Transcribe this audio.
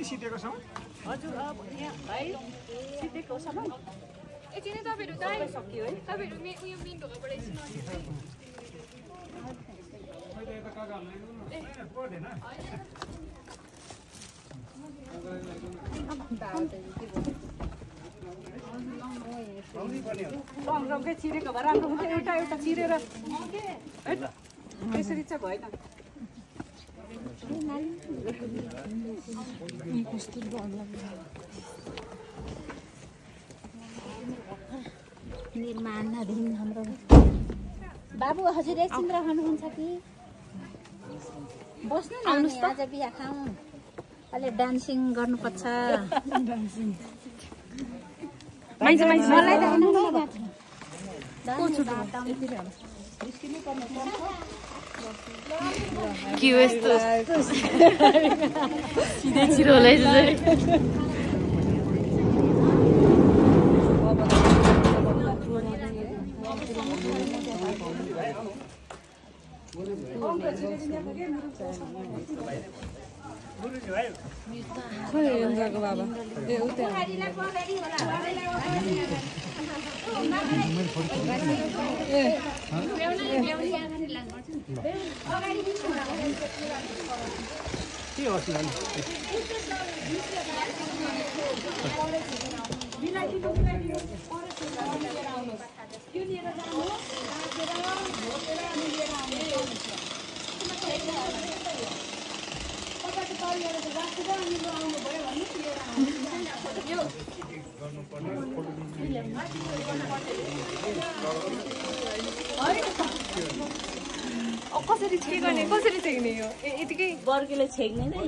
सिधेको छ हजुर अब यहाँ भाइ सिधेको छ भाइ एकछिन तपाईहरु चाहिँ सक्यो है तपाईहरु उयो मेन ढोकाबाट एकछिन मैले यता काका हाल्नु पर्दैन रङरङकै चिरेको भए राम्रो हुन्छ एउटा एउटा चिरेर त्यसरी चाहिँ भएन निर्माण अधीन हाम्रो बाबु हजुर एकछिन रहनुहुन्छ कि बस्नु न आज बिहा खाऊँ अलि डान्सिङ गर्नुपर्छ मलाई के हो यस्तो सिधै छिरो होला बाबा कसरी छेक्ने कसरी छेक्ने यो यतिकै बर्केले छेक्ने नै